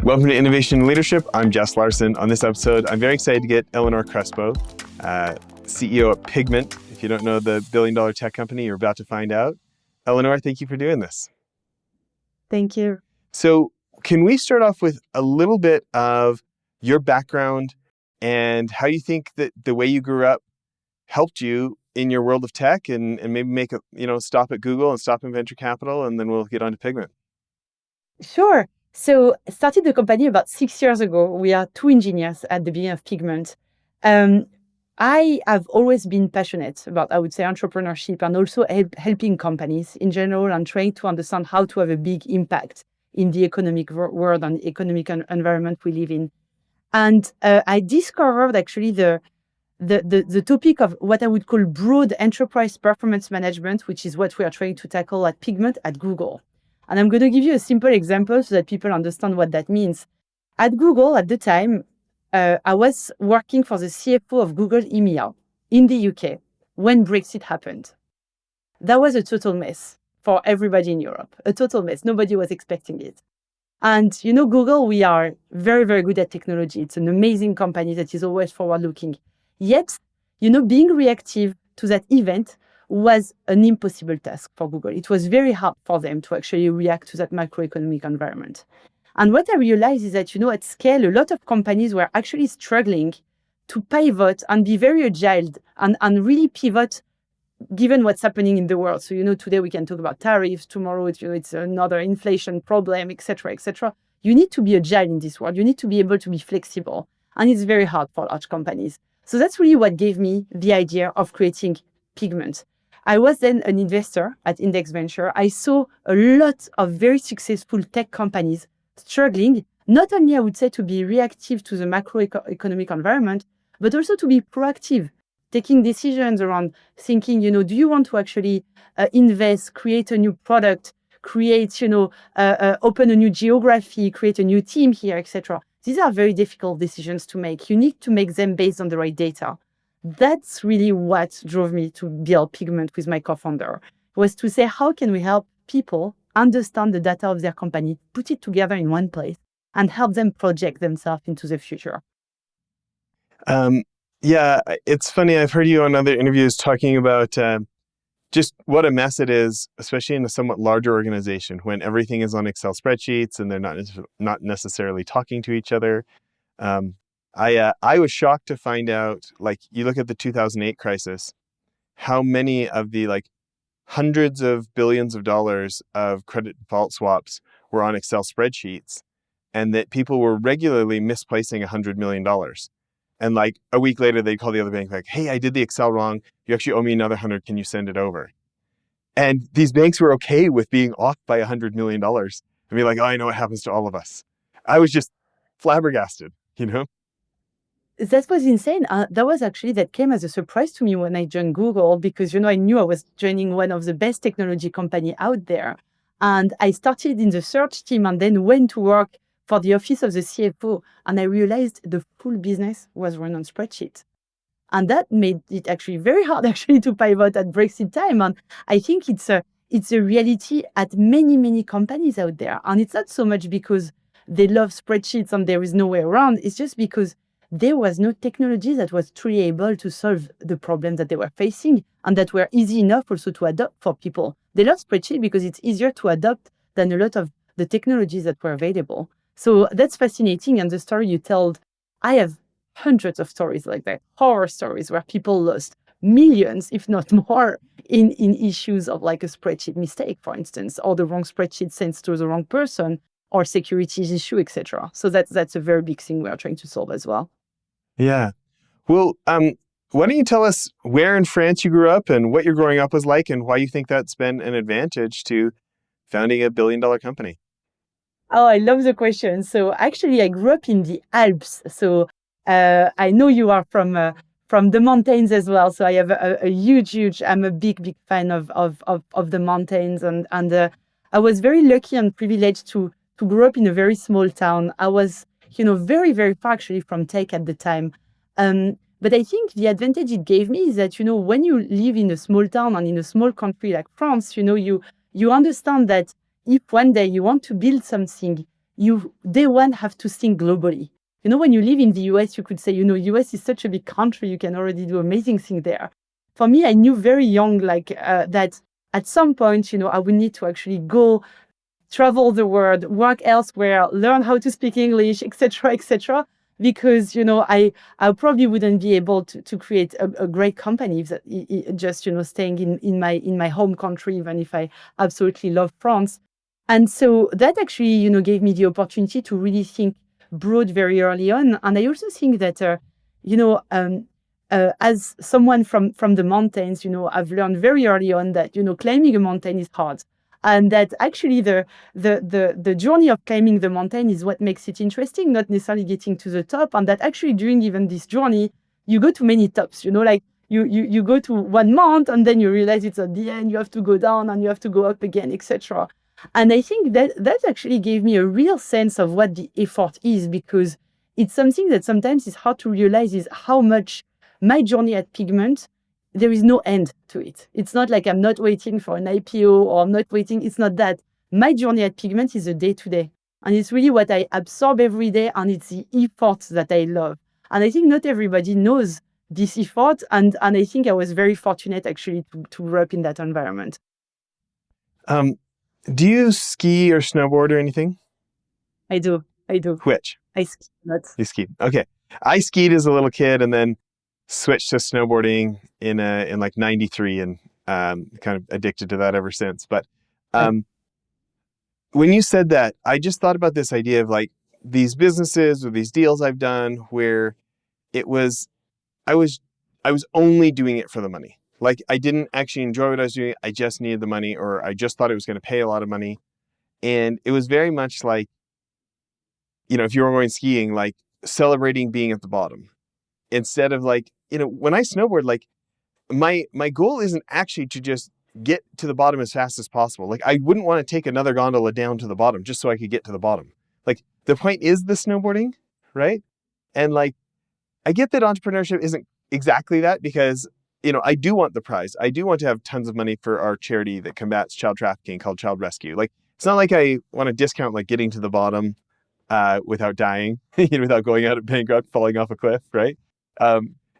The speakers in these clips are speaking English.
Welcome to Innovation and Leadership. I'm Jess Larson. On this episode, I'm very excited to get Eléonore Crespo, CEO at Pigment. If you don't know the billion-dollar tech company, you're about to find out. Eléonore, thank you for doing this. Thank you. So can we start off with a little bit of your background and how you think that the way you grew up helped you in your world of tech, and maybe make a stop at Google and stop in venture capital, and then we'll get on to Pigment. Sure. So I started the company about 6 years ago. We are two engineers at the beginning of Pigment. I have always been passionate about, I would say, entrepreneurship and also helping companies in general and trying to understand how to have a big impact in the economic world and economic environment we live in. And I discovered actually the topic of what I would call broad enterprise performance management, which is what we are trying to tackle at Pigment at Google. And I'm going to give you a simple example so that people understand what that means. At Google, at the time, I was working for the CFO of Google EMEA in the UK when Brexit happened. That was a total mess for everybody in Europe, a total mess. Nobody was expecting it. And Google, we are very, very good at technology. It's an amazing company that is always forward-looking. Yet, being reactive to that event was an impossible task for Google. It was very hard for them to actually react to that macroeconomic environment. And what I realized is that, at scale, a lot of companies were actually struggling to pivot and be very agile and really pivot given what's happening in the world. So, today we can talk about tariffs, tomorrow it's another inflation problem, et cetera, et cetera. You need to be agile in this world. You need to be able to be flexible. And it's very hard for large companies. So that's really what gave me the idea of creating Pigment. I was then an investor at Index Venture. I saw a lot of very successful tech companies struggling, not only, I would say, to be reactive to the macroeconomic environment, but also to be proactive, taking decisions around thinking, do you want to actually invest, create a new product, create, open a new geography, create a new team here, etc. These are very difficult decisions to make. You need to make them based on the right data. That's really what drove me to build Pigment with my co-founder, was to say, how can we help people understand the data of their company, put it together in one place, and help them project themselves into the future? Yeah, it's funny. I've heard you on other interviews talking about just what a mess it is, especially in a somewhat larger organization, when everything is on Excel spreadsheets and they're not necessarily talking to each other. I was shocked to find out, you look at the 2008 crisis, how many of the hundreds of billions of dollars of credit default swaps were on Excel spreadsheets, and that people were regularly misplacing $100 million. And a week later, they'd call the other bank hey, I did the Excel wrong. You actually owe me another 100. Can you send it over? And these banks were okay with being off by $100 million and be oh, I know what happens to all of us. I was just flabbergasted, That was insane. That came as a surprise to me when I joined Google, because, I knew I was joining one of the best technology company out there. And I started in the search team and then went to work for the office of the CFO. And I realized the full business was run on spreadsheet. And that made it actually very hard to pivot at Brexit time. And I think it's a reality at many, many companies out there. And it's not so much because they love spreadsheets and there is no way around. It's just because there was no technology that was truly able to solve the problem that they were facing and that were easy enough also to adopt for people. They love spreadsheet because it's easier to adopt than a lot of the technologies that were available. So that's fascinating. And the story you told, I have hundreds of stories like that, horror stories where people lost millions, if not more, in issues of a spreadsheet mistake, for instance, or the wrong spreadsheet sent to the wrong person, or securities issue, etc. So that's a very big thing we are trying to solve as well. Yeah. Well, why don't you tell us where in France you grew up and what your growing up was like, and why you think that's been an advantage to founding a billion-dollar company? Oh, I love the question. So actually, I grew up in the Alps. So I know you are from the mountains as well. So I have a huge. I'm a big fan of the mountains, and I was very lucky and privileged to grow up in a very small town. I was very, very far actually from tech at the time. But I think the advantage it gave me is that, when you live in a small town and in a small country like France, you understand that if one day you want to build something, you day one have to think globally. When you live in the US, you could say, US is such a big country, you can already do amazing things there. For me, I knew very young, that at some point, I would need to actually go travel the world, work elsewhere, learn how to speak English, etc., because I probably wouldn't be able to create a great company that just staying in my home country, even if I absolutely love France. And so that actually gave me the opportunity to really think broad very early on. And I also think that as someone from the mountains, I've learned very early on that climbing a mountain is hard. And that actually the journey of climbing the mountain is what makes it interesting, not necessarily getting to the top. And that actually during even this journey, you go to many tops, like you go to one mount and then you realize it's at the end, you have to go down and you have to go up again, etc. And I think that actually gave me a real sense of what the effort is, because it's something that sometimes is hard to realize, is how much my journey at Pigment, there is no end to it. It's not like I'm not waiting for an IPO or I'm not waiting. It's not that. My journey at Pigment is a day-to-day. And it's really what I absorb every day. And it's the effort that I love. And I think not everybody knows this effort. And I think I was very fortunate actually to grow up in that environment. Do you ski or snowboard or anything? I do. Which? I ski a lot. You ski. Okay. I skied as a little kid and then switched to snowboarding in like 93 and kind of addicted to that ever since. But when you said that, I just thought about this idea of like these businesses or these deals I've done where I was only doing it for the money. Like I didn't actually enjoy what I was doing. I just needed the money, or I just thought it was going to pay a lot of money. And it was very much like, if you were going skiing, like celebrating being at the bottom instead of like, when I snowboard, like my goal isn't actually to just get to the bottom as fast as possible. Like I wouldn't want to take another gondola down to the bottom just so I could get to the bottom. Like the point is the snowboarding, right? And like, I get that entrepreneurship isn't exactly that, because I do want the prize. I do want to have tons of money for our charity that combats child trafficking called Child Rescue. Like, it's not like I want to discount like getting to the bottom without dying, without going out bankrupt, falling off a cliff, right?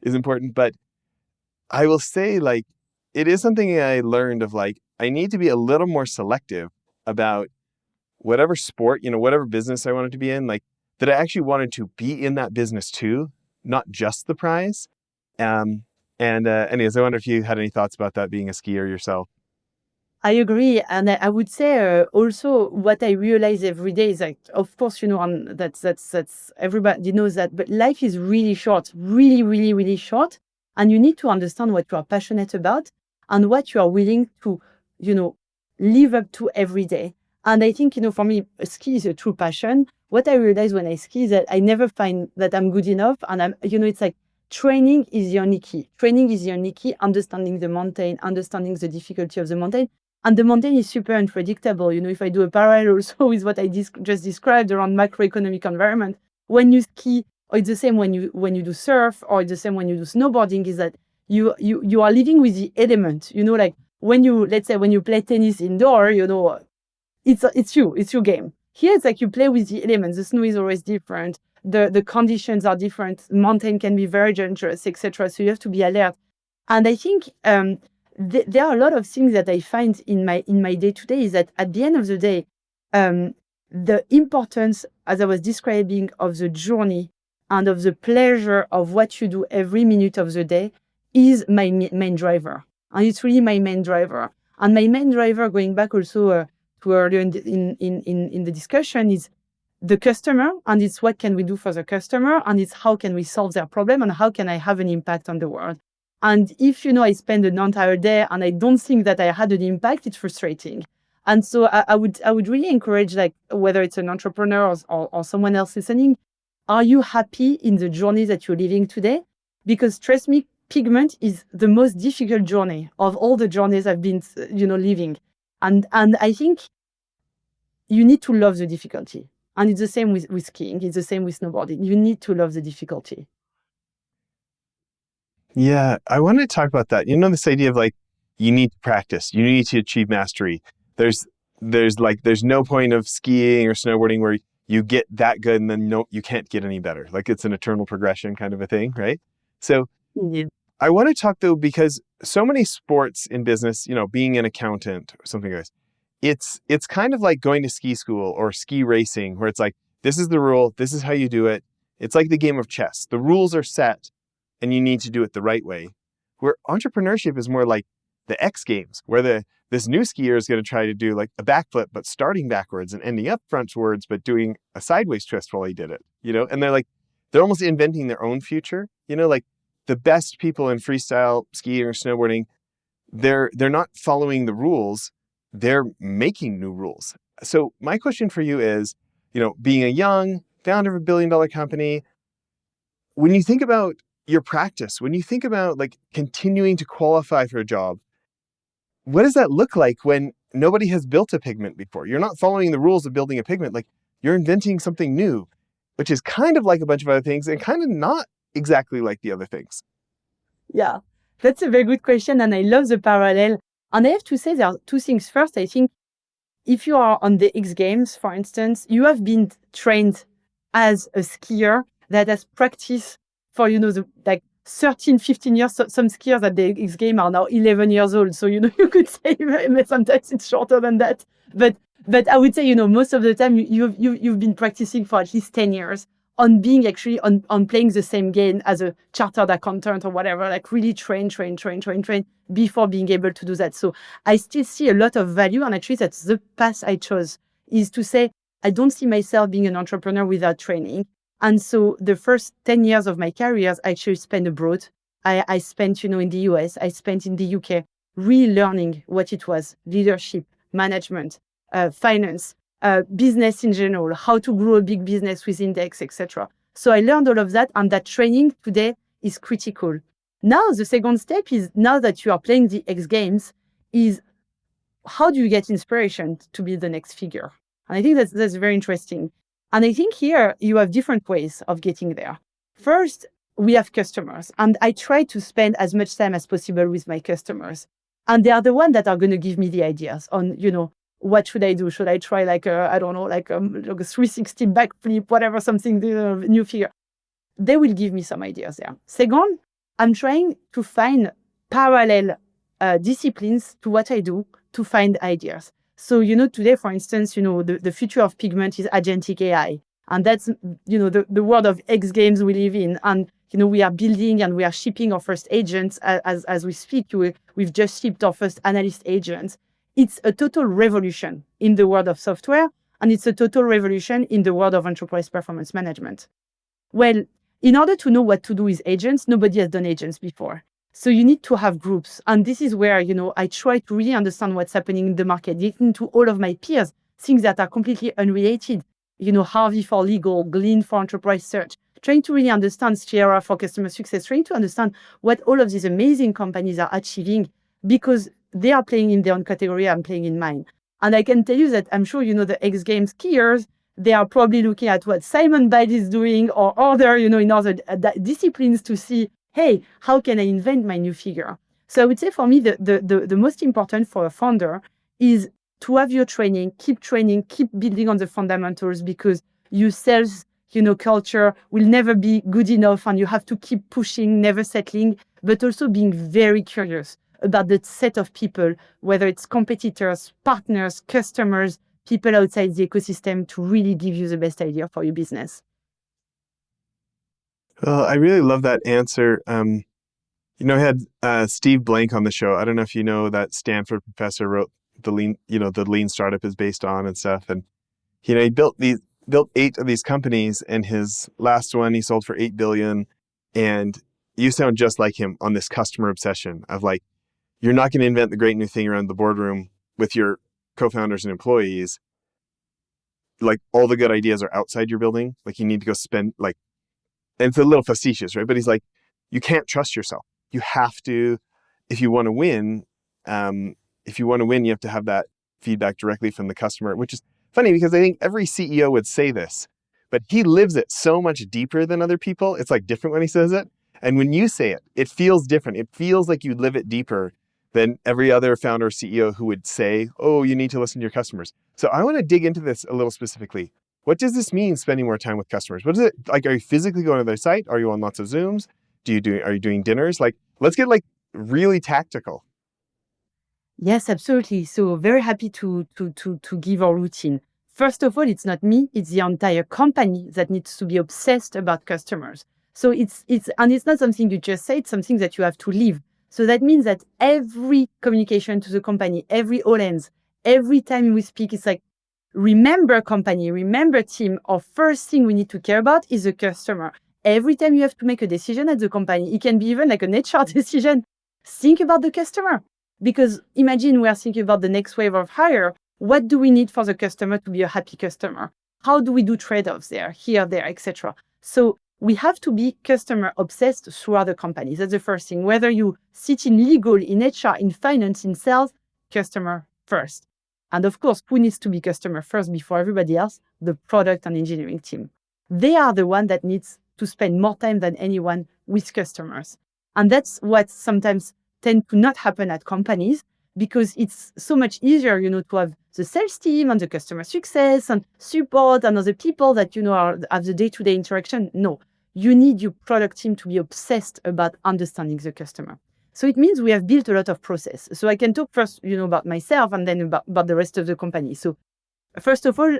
Is important. But I will say, like, it is something I learned of, like, I need to be a little more selective about whatever sport, whatever business I wanted to be in, like that I actually wanted to be in that business too, not just the prize. Anyways, I wonder if you had any thoughts about that, being a skier yourself. I agree. And I would say also what I realize every day is, like, of course, that's everybody knows that, but life is really short, really, really, really short. And you need to understand what you are passionate about and what you are willing to, live up to every day. And I think, for me, ski is a true passion. What I realize when I ski is that I never find that I'm good enough. And it's like, training is the only key. Training is the only key. Understanding the mountain, understanding the difficulty of the mountain. And the mountain is super unpredictable. If I do a parallel also with what I just described around macroeconomic environment, when you ski, or it's the same when you do surf, or it's the same when you do snowboarding, is that you are living with the element. Like let's say when you play tennis indoor, it's your game. Here it's like you play with the elements. The snow is always different. The conditions are different. Mountain can be very dangerous, etc. So you have to be alert. And I think there are a lot of things that I find in my day-to-day is that at the end of the day, the importance, as I was describing, of the journey and of the pleasure of what you do every minute of the day is my main driver. And it's really my main driver. And my main driver, going back also to earlier in the discussion, is the customer, and it's what can we do for the customer, and it's how can we solve their problem, and how can I have an impact on the world. And if I spend an entire day and I don't think that I had an impact, it's frustrating. And so I would really encourage, like, whether it's an entrepreneur or someone else listening, are you happy in the journey that you're living today? Because trust me, Pigment is the most difficult journey of all the journeys I've been living. And I think you need to love the difficulty. And it's the same with skiing. It's the same with snowboarding. You need to love the difficulty. Yeah, I wanted to talk about that. This idea of like, you need to practice, you need to achieve mastery. There's no point of skiing or snowboarding where you get that good and then no, you can't get any better. Like it's an eternal progression kind of a thing, right? So Indeed. I want to talk though, because so many sports in business, being an accountant or something like this, it's kind of like going to ski school or ski racing where it's like, this is the rule, this is how you do it. It's like the game of chess. The rules are set and you need to do it the right way. Where entrepreneurship is more like the X Games, where this new skier is going to try to do like a backflip, but starting backwards and ending up frontwards, but doing a sideways twist while he did it, and they're almost inventing their own future, like the best people in freestyle skiing or snowboarding, they're not following the rules, they're making new rules. So my question for you is, being a young founder of a billion-dollar company, when you think about your practice, when you think about like continuing to qualify for a job, what does that look like when nobody has built a pigment before? You're not following the rules of building a pigment. Like you're inventing something new, which is kind of like a bunch of other things and kind of not exactly like the other things. Yeah, that's a very good question. And I love the parallel. And I have to say there are two things. First, I think if you are on the X Games, for instance, you have been trained as a skier that has practiced for, like 13, 15 years. So some skiers at the X Games are now 11 years old. So, you could say sometimes it's shorter than that. But I would say, most of the time you've been practicing for at least 10 years on being actually on playing the same game as a chartered accountant or whatever, like really train before being able to do that. So I still see a lot of value. And actually that's the path I chose, is to say, I don't see myself being an entrepreneur without training. And so the first 10 years of my career, I actually spent abroad. I spent, in the US, I spent in the UK, relearning what it was, leadership, management, finance, business in general, how to grow a big business with index, etc. So I learned all of that, and that training today is critical. Now, the second step is, now that you are playing the X Games, is how do you get inspiration to be the next figure? And I think that's very interesting. And I think here you have different ways of getting there. First, we have customers, and I try to spend as much time as possible with my customers. And they are the ones that are going to give me the ideas on, what should I do? Should I try like a 360 backflip, whatever, something, new figure? They will give me some ideas there. Second, I'm trying to find parallel disciplines to what I do to find ideas. So, today, for instance, the future of pigment is agentic AI. And that's, the world of X Games we live in. And, we are building and we are shipping our first agents as we speak. We've just shipped our first analyst agents. It's a total revolution in the world of software, and it's a total revolution in the world of enterprise performance management. Well, in order to know what to do with agents, nobody has done agents before. So you need to have groups. And this is where, I try to really understand what's happening in the market, getting to all of my peers, things that are completely unrelated. Harvey for legal, Glean for enterprise search, trying to really understand Sierra for customer success, trying to understand what all of these amazing companies are achieving, because they are playing in their own category, I'm playing in mine. And I can tell you that I'm sure, the X Games skiers, they are probably looking at what Simon Biles is doing or other, in other disciplines to see, hey, how can I invent my new figure? So I would say for me, the most important for a founder is to have your training, keep building on the fundamentals, because your sales, culture will never be good enough, and you have to keep pushing, never settling, but also being very curious about the set of people, whether it's competitors, partners, customers, people outside the ecosystem, to really give you the best idea for your business. Well, I really love that answer. I had Steve Blank on the show. I don't know if you know, that Stanford professor wrote the Lean Startup is based on and stuff. And he built 8 of these companies, and his last one he sold for $8 billion. And you sound just like him on this customer obsession of like, you're not going to invent the great new thing around the boardroom with your co-founders and employees. Like, all the good ideas are outside your building. Like, you need to go spend, like, and it's a little facetious, right? But he's like, you can't trust yourself. You have to, if you want to win, you have to have that feedback directly from the customer, which is funny because I think every CEO would say this, but he lives it so much deeper than other people. It's like different when he says it. And when you say it, it feels different. It feels like you live it deeper than every other founder or CEO who would say, oh, you need to listen to your customers. So I want to dig into this a little specifically. What does this mean, spending more time with customers? What is it like? Are you physically going to their site? Are you on lots of Zooms? Are you doing dinners? Like, let's get like really tactical. Yes, absolutely. So very happy to give our routine. First of all, it's not me, it's the entire company that needs to be obsessed about customers. So it's not something you just say, it's something that you have to live. So that means that every communication to the company, every all ends, every time we speak, it's like, remember company, remember team, our first thing we need to care about is the customer. Every time you have to make a decision at the company, it can be even like an HR decision. Think about the customer. Because imagine we are thinking about the next wave of hire. What do we need for the customer to be a happy customer? How do we do trade-offs there, here, there, etc.? So we have to be customer obsessed throughout the company. That's the first thing. Whether you sit in legal, in HR, in finance, in sales, customer first. And of course, who needs to be customer first before everybody else? The product and engineering team. They are the one that needs to spend more time than anyone with customers. And that's what sometimes tend to not happen at companies, because it's so much easier, to have the sales team and the customer success and support and other people that, have the day-to-day interaction. No, you need your product team to be obsessed about understanding the customer. So it means we have built a lot of process. So I can talk first, about myself and then about the rest of the company. So first of all,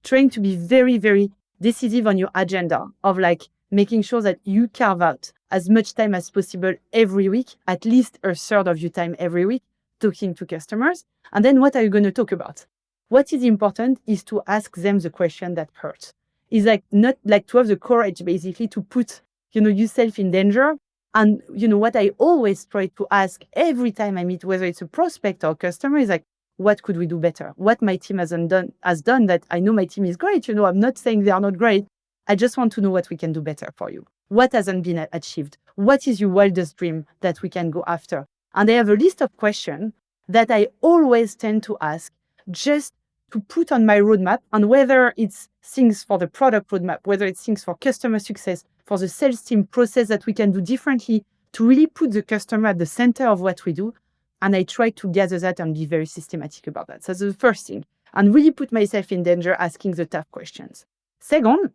trying to be very, very decisive on your agenda of like making sure that you carve out as much time as possible every week, at least a third of your time every week, talking to customers. And then what are you going to talk about? What is important is to ask them the question that hurts. It's like not like to have the courage basically to put, yourself in danger. And what I always try to ask every time I meet, whether it's a prospect or a customer, is like, what could we do better? What my team has done that I know my team is great. I'm not saying they are not great. I just want to know what we can do better for you. What hasn't been achieved? What is your wildest dream that we can go after? And I have a list of questions that I always tend to ask just to put on my roadmap, and whether it's things for the product roadmap, whether it's things for customer success, for the sales team process that we can do differently to really put the customer at the center of what we do. And I try to gather that and be very systematic about that. So that's the first thing. And really put myself in danger asking the tough questions. Second,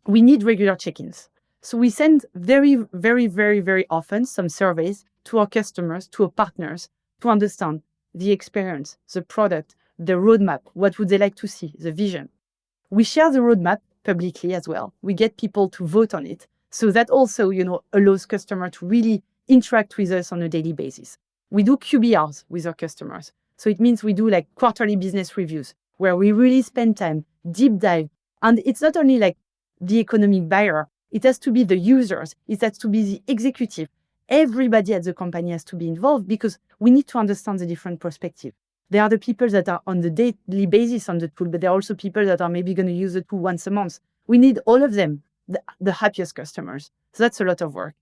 we need regular check-ins. So we send very, very, very, very often some surveys to our customers, to our partners, to understand the experience, the product, the roadmap, what would they like to see, the vision. We share the roadmap publicly as well. We get people to vote on it. So that also, allows customers to really interact with us on a daily basis. We do QBRs with our customers. So it means we do like quarterly business reviews where we really spend time, deep dive. And it's not only like the economic buyer, it has to be the users, it has to be the executive. Everybody at the company has to be involved because we need to understand the different perspective. There are the people that are on the daily basis on the tool, but there are also people that are maybe going to use the tool once a month. We need all of them, the happiest customers. So that's a lot of work.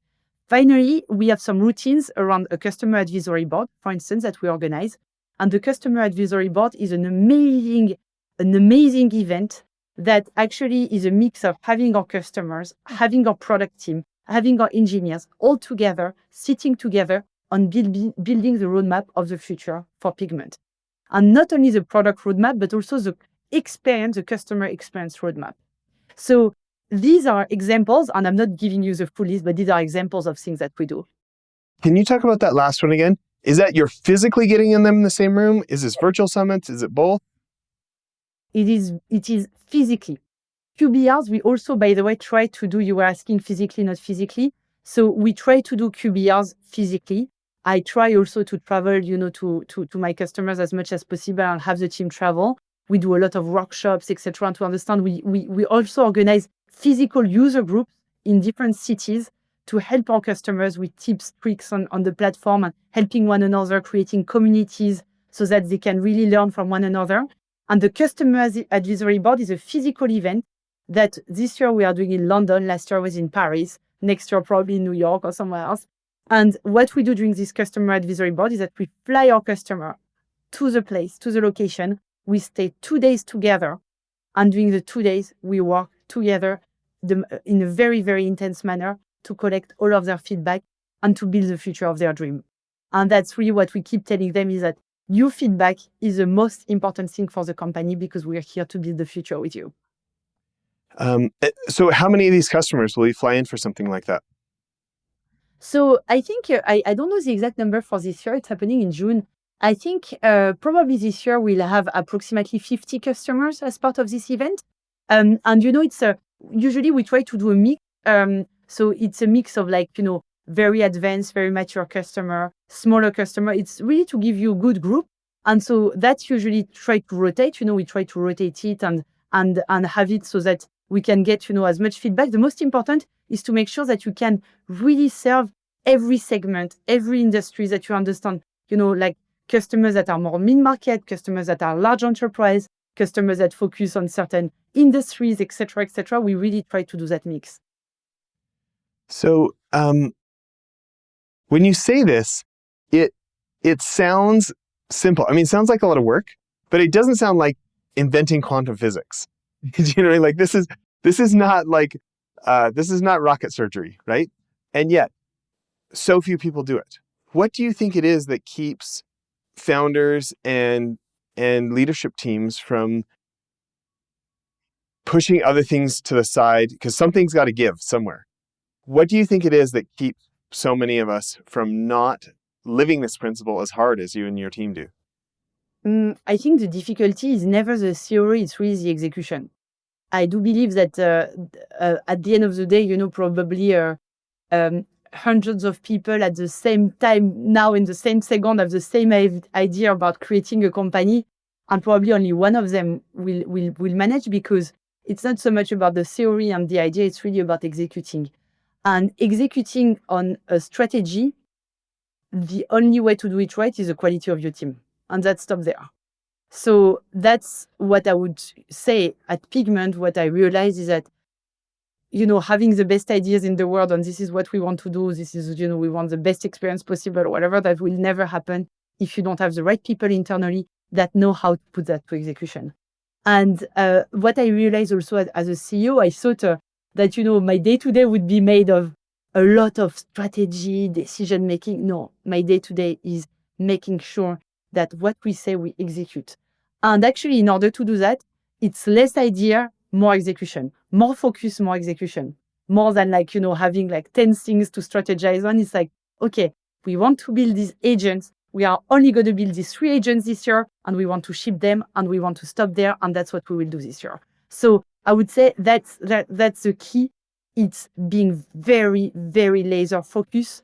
Finally, we have some routines around a customer advisory board, for instance, that we organize. And the customer advisory board is an amazing event that actually is a mix of having our customers, having our product team, having our engineers all together, sitting together on building the roadmap of the future for Pigment. And not only the product roadmap, but also the customer experience roadmap. So these are examples, and I'm not giving you the full list, but these are examples of things that we do. Can you talk about that last one again? Is that you're physically getting them in the same room? Is this virtual summits? Is it both? It is physically. QBRs, we also, by the way, try to do, you were asking physically, not physically. So we try to do QBRs physically. I try also to travel, to my customers as much as possible and have the team travel. We do a lot of workshops, etc. to understand. We also organize physical user groups in different cities to help our customers with tips, tricks on the platform and helping one another, creating communities so that they can really learn from one another. And the Customer Advisory Board is a physical event that this year we are doing in London. Last year was in Paris. Next year, probably in New York or somewhere else. And what we do during this Customer Advisory Board is that we fly our customer to the place, to the location. We stay 2 days together. And during the 2 days, we work together in a very, very intense manner to collect all of their feedback and to build the future of their dream. And that's really what we keep telling them, is that your feedback is the most important thing for the company because we're here to build the future with you. So how many of these customers will you fly in for something like that? So I think I don't know the exact number for this year. It's happening in June. I think probably this year we'll have approximately 50 customers as part of this event. And it's usually we try to do a mix. So it's a mix of very advanced, very mature customer, smaller customer. It's really to give you a good group. And so that's usually try to rotate. We try to rotate it and have it so that we can get as much feedback. The most important is to make sure that you can really serve every segment, every industry that you understand, like customers that are more mid-market, customers that are large enterprise, customers that focus on certain industries, et cetera, et cetera. We really try to do that mix. So when you say this, it sounds simple. I mean, it sounds like a lot of work, but it doesn't sound like inventing quantum physics. Like this is not this is not rocket surgery, right? And yet, so few people do it. What do you think it is that keeps founders and leadership teams from pushing other things to the side? Because something's got to give somewhere. What do you think it is that keeps so many of us from not living this principle as hard as you and your team do? I think the difficulty is never the theory, it's really the execution. I do believe that at the end of the day, probably hundreds of people at the same time now in the same second have the same idea about creating a company, and probably only one of them will manage, because it's not so much about the theory and the idea, it's really about executing. And executing on a strategy, the only way to do it right is the quality of your team. And that stops there. So that's what I would say at Pigment. What I realized is that, having the best ideas in the world, and this is what we want to do, this is, we want the best experience possible, or whatever, that will never happen if you don't have the right people internally that know how to put that to execution. And what I realized also as a CEO, I thought that, my day-to-day would be made of a lot of strategy, decision-making. No, my day-to-day is making sure that what we say, we execute. And actually, in order to do that, it's less idea, more execution, more focus, more execution, more than having 10 things to strategize on. It's like, okay, we want to build these agents. We are only going to build these 3 agents this year, and we want to ship them, and we want to stop there. And that's what we will do this year. So I would say that's the key. It's being very, very laser focused.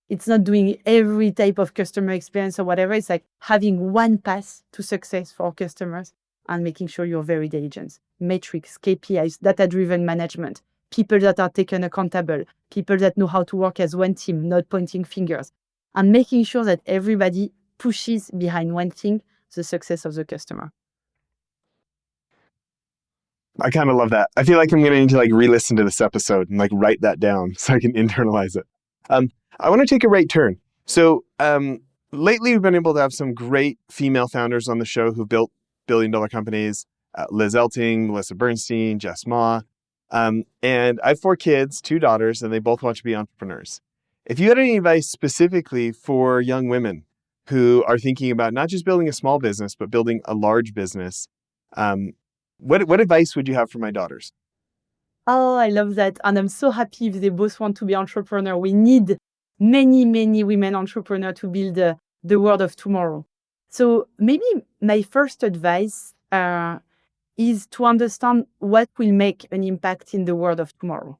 It's not doing every type of customer experience or whatever. It's like having one path to success for customers and making sure you're very diligent. Metrics, KPIs, data-driven management, people that are taken accountable, people that know how to work as one team, not pointing fingers, and making sure that everybody pushes behind one thing, the success of the customer. I kind of love that. I feel like I'm going to need to re-listen to this episode and write that down so I can internalize it. I want to take a right turn. So lately, we've been able to have some great female founders on the show who built billion-dollar companies. Liz Elting, Melissa Bernstein, Jess Ma. And I have 4 kids, 2 daughters, and they both want to be entrepreneurs. If you had any advice specifically for young women who are thinking about not just building a small business, but building a large business, what advice would you have for my daughters? Oh, I love that. And I'm so happy if they both want to be entrepreneurs. We need many, many women entrepreneurs to build the world of tomorrow. So maybe my first advice is to understand what will make an impact in the world of tomorrow.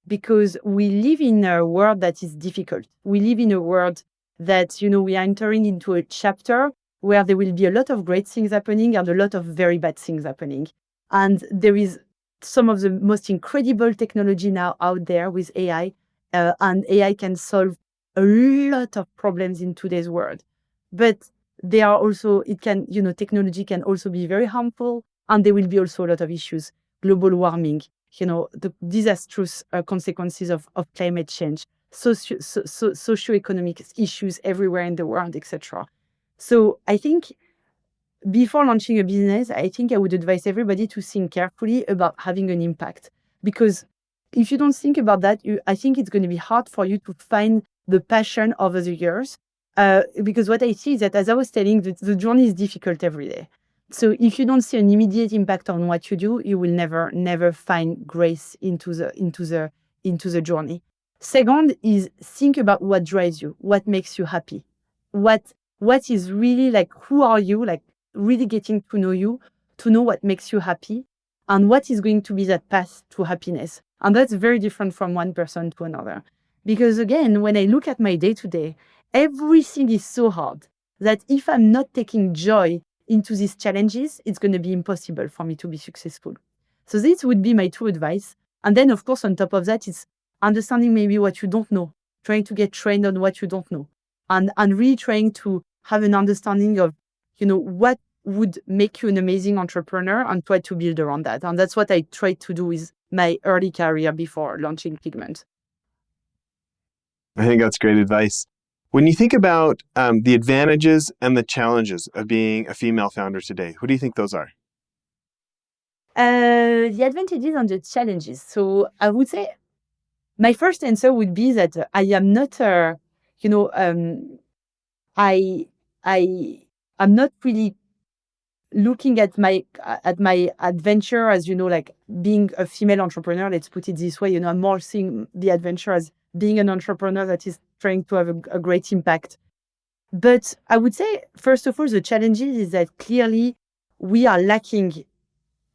Because we live in a world that is difficult. We live in a world that, we are entering into a chapter where there will be a lot of great things happening and a lot of very bad things happening. And there is some of the most incredible technology now out there with AI, and AI can solve a lot of problems in today's world. But they are also, technology can also be very harmful, and there will be also a lot of issues, global warming, the disastrous consequences of climate change, socioeconomic issues everywhere in the world, etc. So I think before launching a business, I think I would advise everybody to think carefully about having an impact. Because if you don't think about that, I think it's going to be hard for you to find the passion over the years. Because what I see is that, as I was telling, the journey is difficult every day. So if you don't see an immediate impact on what you do, you will never find grace into the journey. Second is think about what drives you, what makes you happy, what is really like, who are you, like really getting to know you, to know what makes you happy, and what is going to be that path to happiness. And that's very different from one person to another. Because again, when I look at my day to day, everything is so hard that if I'm not taking joy into these challenges, it's going to be impossible for me to be successful. So this would be my true advice. And then, of course, on top of that, it's understanding maybe what you don't know, trying to get trained on what you don't know, and really trying to have an understanding of, what would make you an amazing entrepreneur and try to build around that. And that's what I tried to do with my early career before launching Pigment. I think that's great advice. When you think about the advantages and the challenges of being a female founder today, what do you think those are? The advantages and the challenges. So I would say my first answer would be that I am not, I'm not really looking at my adventure as, like being a female entrepreneur. Let's put it this way. I'm more seeing the adventure as being an entrepreneur that is trying to have a great impact. But I would say, first of all, the challenges is that clearly we are lacking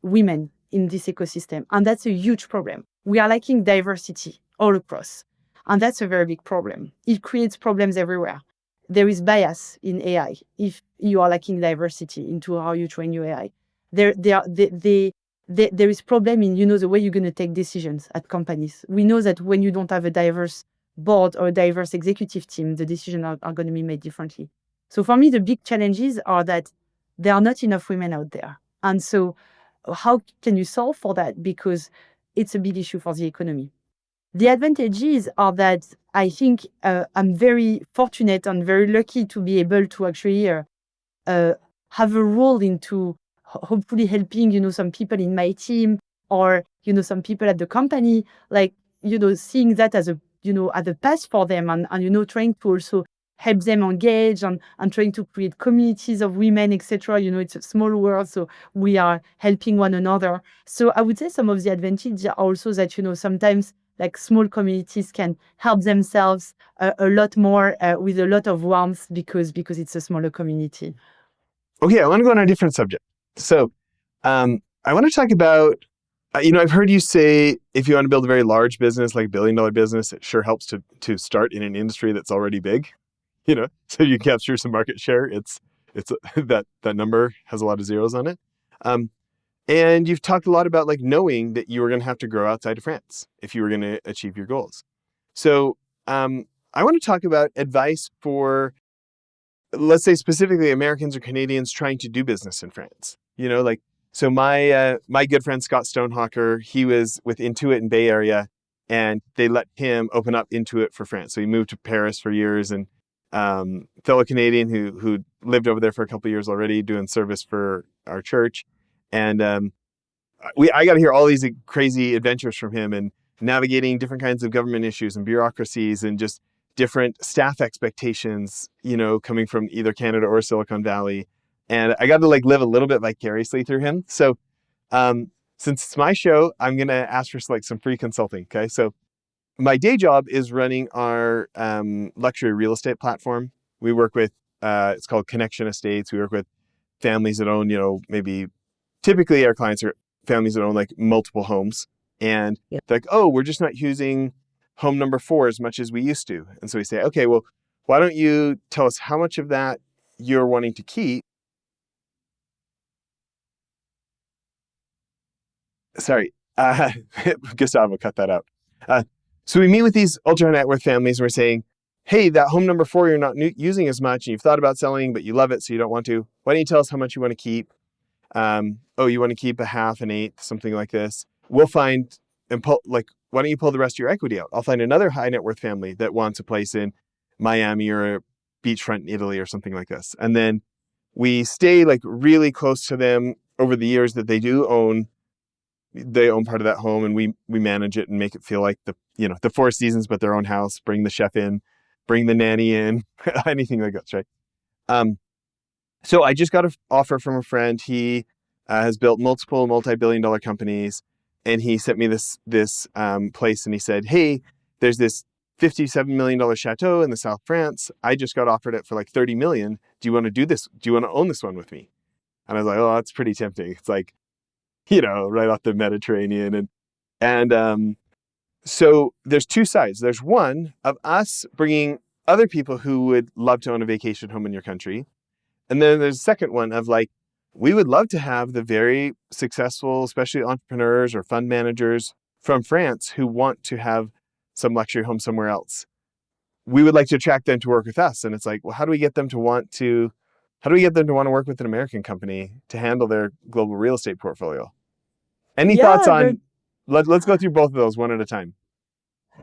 women in this ecosystem. And that's a huge problem. We are lacking diversity all across. And that's a very big problem. It creates problems everywhere. There is bias in AI if you are lacking diversity into how you train your AI. There is problem in, the way you're going to take decisions at companies. We know that when you don't have a diverse board or a diverse executive team, the decisions are going to be made differently. So for me, the big challenges are that there are not enough women out there. And so how can you solve for that? Because it's a big issue for the economy. The advantages are that I think I'm very fortunate and very lucky to be able to actually have a role into hopefully helping, some people in my team or, some people at the company, like, seeing that as as a path for them and trying to also help them engage and trying to create communities of women, etc. It's a small world, so we are helping one another. So I would say some of the advantages are also that, sometimes like small communities can help themselves a lot more with a lot of warmth because it's a smaller community. Okay, I want to go on a different subject. So I want to talk about, I've heard you say if you want to build a very large business, like $1 billion business, it sure helps to start in an industry that's already big, so you capture some market share. It's that number has a lot of zeros on it. And you've talked a lot about like knowing that you were going to have to grow outside of France if you were going to achieve your goals. So I want to talk about advice for, let's say specifically Americans or Canadians trying to do business in France. So my good friend Scott Stonehawker, he was with Intuit in Bay Area, and they let him open up Intuit for France. So he moved to Paris for years, and fellow Canadian who lived over there for a couple of years already doing service for our church. And I got to hear all these crazy adventures from him and navigating different kinds of government issues and bureaucracies and just different staff expectations, coming from either Canada or Silicon Valley. And I got to live a little bit vicariously through him. So since it's my show, I'm going to ask for some free consulting. Okay. So my day job is running our luxury real estate platform. We work with, it's called Connection Estates. We work with families that own, maybe typically our clients are families that own multiple homes. And they're like, oh, we're just not using home number 4 as much as we used to. And so we say, okay, well, why don't you tell us how much of that you're wanting to keep? Sorry, Gustavo, cut that out. So we meet with these ultra net worth families and we're saying, hey, that home number 4 you're not using as much and you've thought about selling, but you love it, so you don't want to. Why don't you tell us how much you want to keep? You want to keep a half, an eighth, something like this. We'll find, why don't you pull the rest of your equity out? I'll find another high net worth family that wants a place in Miami or a beachfront in Italy or something like this. And then we stay really close to them over the years that they own part of that home, and we manage it and make it feel like the Four Seasons, but their own house. Bring the chef in, bring the nanny in, anything like that, right? So I just got an offer from a friend. He has built multiple multi-billion-dollar companies, and he sent me this place, and he said, "Hey, there's this $57 million chateau in the South France. I just got offered it for like 30 million. Do you want to do this? Do you want to own this one with me?" And I was like, "Oh, that's pretty tempting. It's like, right off the Mediterranean." And so there's two sides. There's one of us bringing other people who would love to own a vacation home in your country. And then there's a second one of like, we would love to have the very successful, especially entrepreneurs or fund managers from France who want to have some luxury home somewhere else. We would like to attract them to work with us. And it's like, well, how do we get them to want to work with an American company to handle their global real estate portfolio? Any thoughts Yeah, very, on, let's go through both of those one at a time.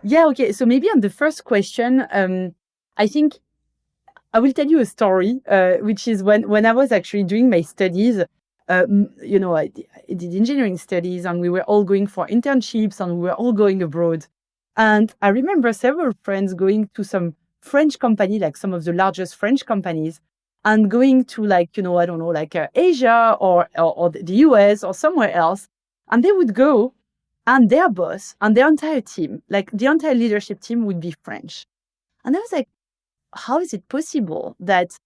yeah, okay. So maybe on the first question, I think I will tell you a story, which is when I was actually doing my studies. I did engineering studies, and we were all going for internships, and we were all going abroad. And I remember several friends going to some French company, like some of the largest French companies, and going to like, I don't know, like Asia or the US or somewhere else. And they would go, and their boss and their entire team, like the entire leadership team, would be French. And I was like, how is it possible that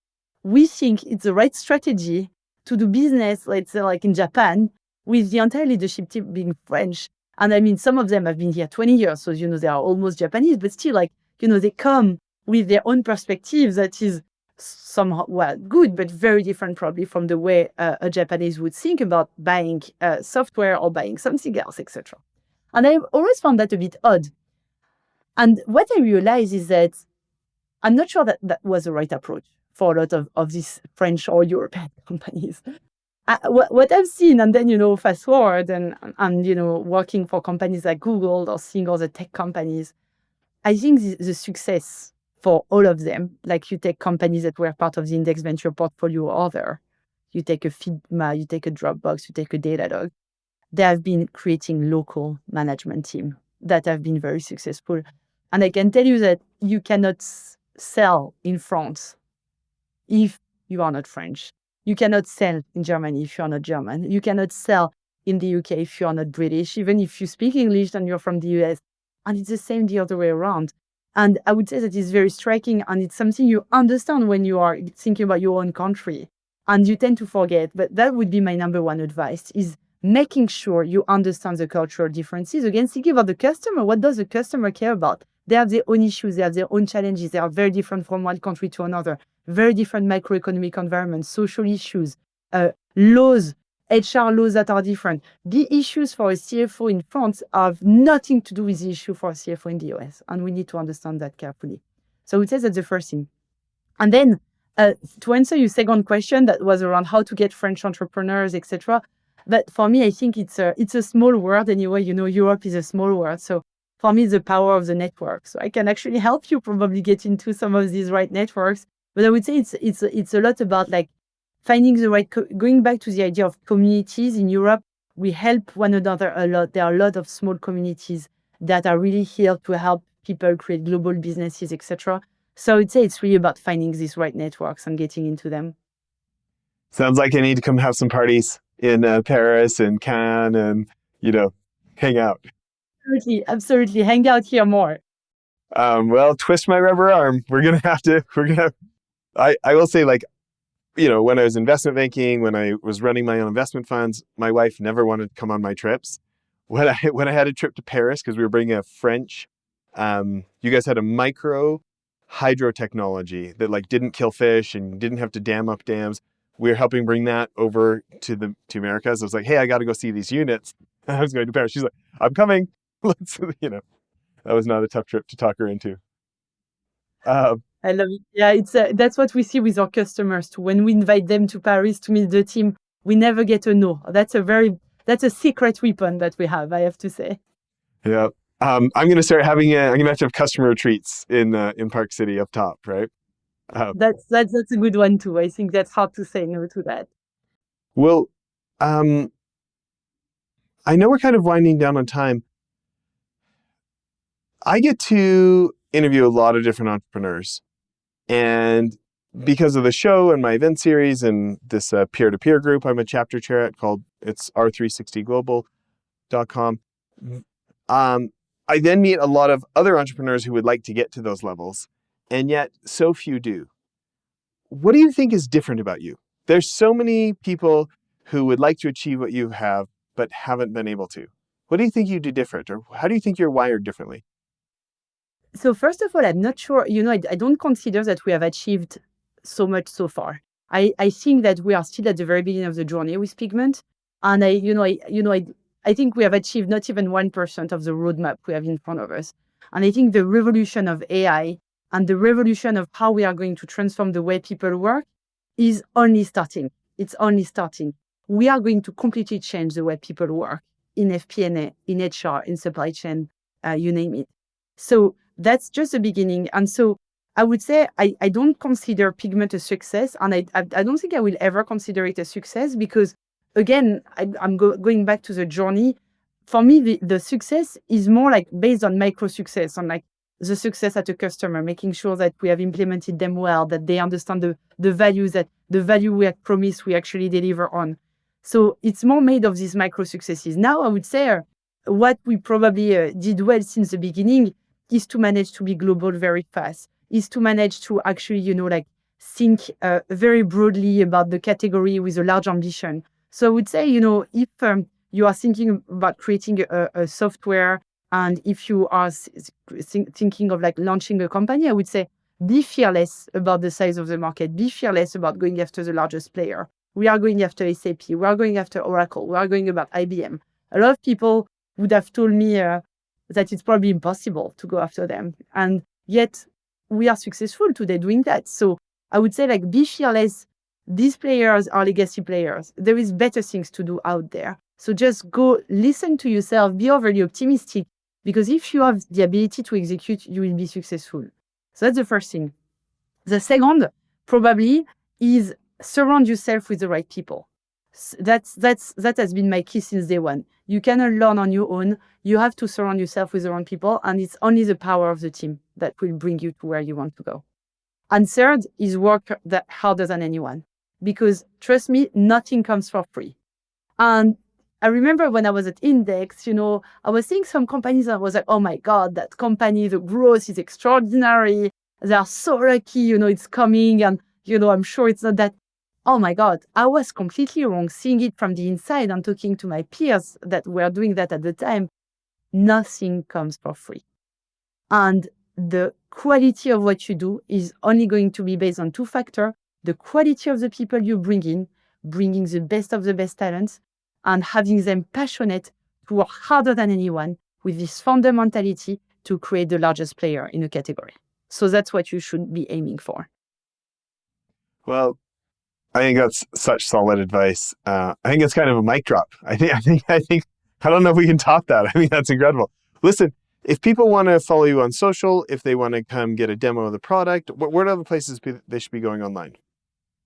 we think it's the right strategy to do business, let's say like in Japan, with the entire leadership team being French? And I mean, some of them have been here 20 years, so, they are almost Japanese, but still, like, they come with their own perspective that is somehow, well, good, but very different probably from the way a Japanese would think about buying software or buying something else, etc. And I always found that a bit odd. And what I realized is that I'm not sure that that was the right approach for a lot of these French or European companies. What I've seen, and then, fast forward and working for companies like Google or seeing all the tech companies, I think the success for all of them, like you take companies that were part of the index venture portfolio or other, you take a Figma, you take a Dropbox, you take a Datadog, they have been creating local management team that have been very successful. And I can tell you that you cannot sell in France if you are not French. You cannot sell in Germany if you are not German. You cannot sell in the UK if you are not British, even if you speak English and you're from the US. And it's the same the other way around. And I would say that it's very striking, and it's something you understand when you are thinking about your own country. And you tend to forget, but that would be my number one advice, is making sure you understand the cultural differences. Again, thinking about the customer. What does the customer care about? They have their own issues. They have their own challenges. They are very different from one country to another. Very different macroeconomic environments, social issues, laws, HR laws that are different. The issues for a CFO in France have nothing to do with the issue for a CFO in the US. And we need to understand that carefully. So I would say that's the first thing. And then to answer your second question, that was around how to get French entrepreneurs, etc. But for me, I think it's a small world anyway. Europe is a small world. So for me, the power of the network. So I can actually help you probably get into some of these right networks. But I would say it's a lot about like finding the right, going back to the idea of communities in Europe. We help one another a lot. There are a lot of small communities that are really here to help people create global businesses, etc. So I would say it's really about finding these right networks and getting into them. Sounds like I need to come have some parties in Paris and Cannes and, hang out. Absolutely, absolutely. Hang out here more. Well, twist my rubber arm. I will say, like, when I was investment banking, when I was running my own investment funds, my wife never wanted to come on my trips. When I had a trip to Paris, because we were bringing a French, you guys had a micro hydro technology that like didn't kill fish and didn't have to dam up dams. We were helping bring that over to Americas. I was like, hey, I got to go see these units. I was going to Paris. She's like, I'm coming. That was not a tough trip to talk her into. I love it. Yeah, that's what we see with our customers too. When we invite them to Paris to meet the team, we never get a no. That's a secret weapon that we have, I have to say. Yeah. I'm going to start having I'm going to have customer retreats in Park City up top, right? That's a good one too. I think that's hard to say no to that. Well, I know we're kind of winding down on time. I get to interview a lot of different entrepreneurs, and because of the show and my event series and this peer-to-peer group I'm a chapter chair at called it's r360global.com. I then meet a lot of other entrepreneurs who would like to get to those levels, and yet so few do. What do you think is different about you? There's so many people who would like to achieve what you have, but haven't been able to. What do you think you do different, or how do you think you're wired differently? So first of all, I'm not sure, I don't consider that we have achieved so much so far. I think that we are still at the very beginning of the journey with Pigment. And I think we have achieved not even 1% of the roadmap we have in front of us. And I think the revolution of AI and the revolution of how we are going to transform the way people work is only starting. It's only starting. We are going to completely change the way people work in FP&A, in HR, in supply chain, you name it. So that's just the beginning. And so I would say I don't consider Pigment a success, and I don't think I will ever consider it a success because, again, I'm going back to the journey. For me, the success is more like based on micro success, on like the success at a customer, making sure that we have implemented them well, that they understand the value we had promised we actually deliver on. So it's more made of these micro successes. Now, I would say what we probably did well since the beginning is to manage to be global very fast, is to manage to actually, think very broadly about the category with a large ambition. So I would say, if you are thinking about creating a software, and if you are thinking of like launching a company, I would say be fearless about the size of the market, be fearless about going after the largest player. We are going after SAP, we are going after Oracle, we are going about IBM. A lot of people would have told me that it's probably impossible to go after them. And yet we are successful today doing that. So I would say be fearless. These players are legacy players. There is better things to do out there. So just go listen to yourself, be overly optimistic, because if you have the ability to execute, you will be successful. So that's the first thing. The second probably is surround yourself with the right people. That has been my key since day one. You cannot learn on your own. You have to surround yourself with the right people, and it's only the power of the team that will bring you to where you want to go. And third is work harder than anyone, because trust me, nothing comes for free. And I remember when I was at Index, I was seeing some companies and I was like, oh my God, that company, the growth is extraordinary. They are so lucky, it's coming, and, I'm sure it's not that. Oh my God, I was completely wrong, seeing it from the inside and talking to my peers that were doing that at the time. Nothing comes for free. And the quality of what you do is only going to be based on two factors: the quality of the people you bring in, bringing the best of the best talents, and having them passionate to work harder than anyone with this founder mentality to create the largest player in a category. So that's what you should be aiming for. Well, I think that's such solid advice. I think it's kind of a mic drop. I don't know if we can top that. I mean, that's incredible. Listen, if people want to follow you on social, if they want to come get a demo of the product, what are the places they should be going online?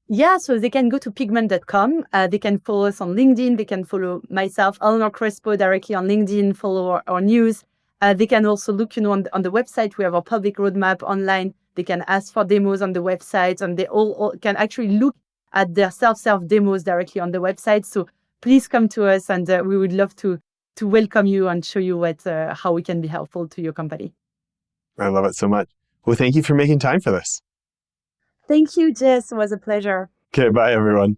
Yeah, so they can go to pigment.com. They can follow us on LinkedIn. They can follow myself, Eléonore Crespo, directly on LinkedIn, follow our news. They can also look, on the website. We have our public roadmap online. They can ask for demos on the website, and they all can actually look at their self-serve demos directly on the website. So please come to us, and we would love to welcome you and show you how we can be helpful to your company. I love it so much. Well, thank you for making time for this. Thank you, Jess. It was a pleasure. Okay, bye, everyone.